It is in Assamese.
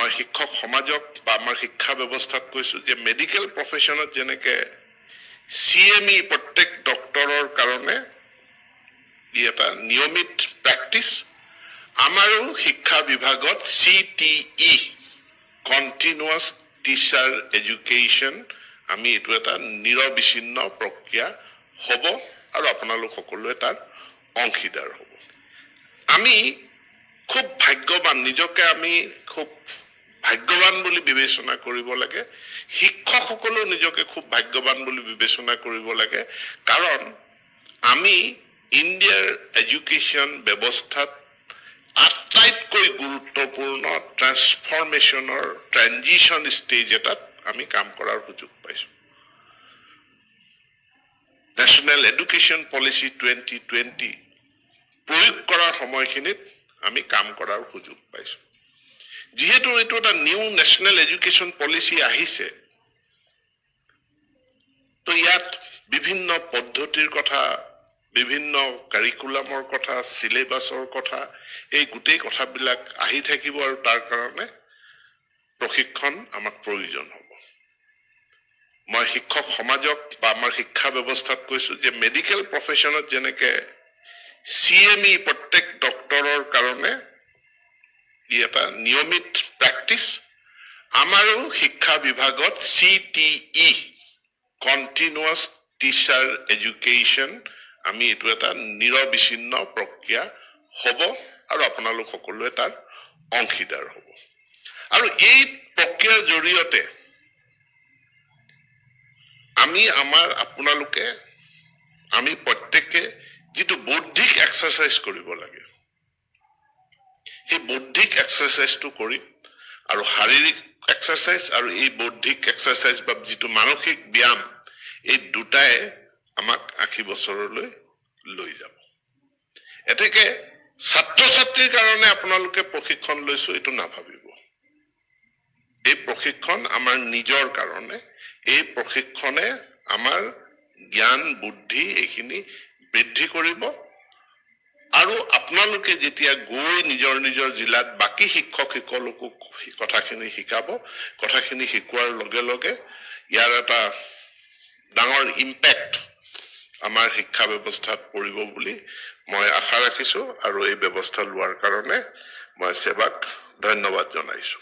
মই শিক্ষক সমাজক বা আমাৰ শিক্ষা ব্যৱস্থাত কৈছো যে মেডিকেল প্ৰফেশ্যনত যেনেকে CME প্ৰত্যেক ডক্টৰৰ কাৰণে এটা নিয়মিত প্ৰেক্টিছ আমাৰো শিক্ষা বিভাগত CTE কন্টিনিউয়াছ টিচাৰ এডুকেশ্যন আমি এটো এটা নিৰবিচ্ছিন্ন প্ৰক্ৰিয়া হ'ব আৰু আপোনালোক সকলোৱে তাৰ অংশীদাৰ হ'ব আমি খুব ভাগ্যৱান নিজকে আমি খুব ভাগ্যৱান বুলি বিবেচনা কৰিব লাগে শিক্ষকসকলো নিজকে খুব ভাগ্যৱান বুলি বিবেচনা কৰিব লাগে কাৰণ আমি ইণ্ডিয়াৰ এডুকেশ্যন ব্যৱস্থাত আটাইতকৈ গুৰুত্বপূৰ্ণ ট্ৰান্সফৰমেশ্যনৰ ট্ৰানজিশন ষ্টেজ এটাত আমি কাম কৰাৰ সুযোগ পাইছো ন্যাশনাল এডুকেশ্যন পলিচি 2020 প্ৰয়োগ কৰাৰ সময়খিনিত আমি কাম কৰাৰ সুযোগ পাইছো যেহেতু এটো এটা নিউ ন্যাশনাল এডুকেশ্যন পলিচি আহিছে তো ইয়াত বিভিন্ন পদ্ধতিৰ কথা বিভিন্ন কাৰিকুলামৰ কথা সিলেবাসৰ কথা এই গুটেই কথাবিলাক আহি থাকিব আৰু তাৰ কাৰণে প্ৰশিক্ষণ আমাক প্ৰয়োজন হ'ব মই শিক্ষক সমাজক বা আমাৰ শিক্ষা ব্যৱস্থাত কৈছো যে মেডিকেল প্ৰফেশ্যনত যেনেকে CME প্ৰত্যেক ডক্টৰৰ কাৰণে এটা নিয়মিত প্ৰেক্টিছ আমাৰো শিক্ষা বিভাগত CTE কন্টিনিউয়াছ টিচাৰ এডুকেশ্যন আমি এটো এটা নিৰবিচ্ছিন্ন প্ৰক্ৰিয়া হ'ব আৰু আপোনালোক সকলোৱে তাৰ অংশীদাৰ হ'ব আৰু এই প্ৰক্ৰিয়াৰ জৰিয়তে আমি আপোনালোকে আমি প্ৰত্যেককে যেটো বৌদ্ধিক এক্সাৰসাইজ কৰিব লাগে এই বৌদ্ধিক এক্সাৰসাইজটো কৰি আৰু শাৰীৰিক এক্সাৰসাইজ আৰু এই বৌদ্ধিক এক্সাৰসাইজ বা যেটো মানসিক ব্যায়াম এই দুটাই আমাক 80 বছৰলৈ লৈ যাব এতেকে ছাত্ৰ ছাত্ৰীৰ কাৰণে আপোনালোকে প্ৰশিক্ষণ লৈছো এটো নাভাবিব এই প্ৰশিক্ষণ আমাৰ নিজৰ কাৰণে এই প্ৰশিক্ষণে আমাৰ জ্ঞান বুদ্ধি এইখিনি বৃদ্ধি কৰিব আৰু আপোনালোকে যেতিয়া গৈ নিজৰ নিজৰ জিলাত বাকি শিক্ষকসকলকো কথাখিনি শিকাব কথাখিনি শিকোৱাৰ লগে লগে ইয়াৰ এটা ডাঙৰ ইম্প্যাক্ট আমাৰ শিক্ষা ব্যৱস্থাত পৰিব বুলি মই আশা ৰাখিছো আৰু এই ব্যৱস্থা লোৱাৰ কাৰণে মই সেৱাক ধন্যবাদ জনাইছো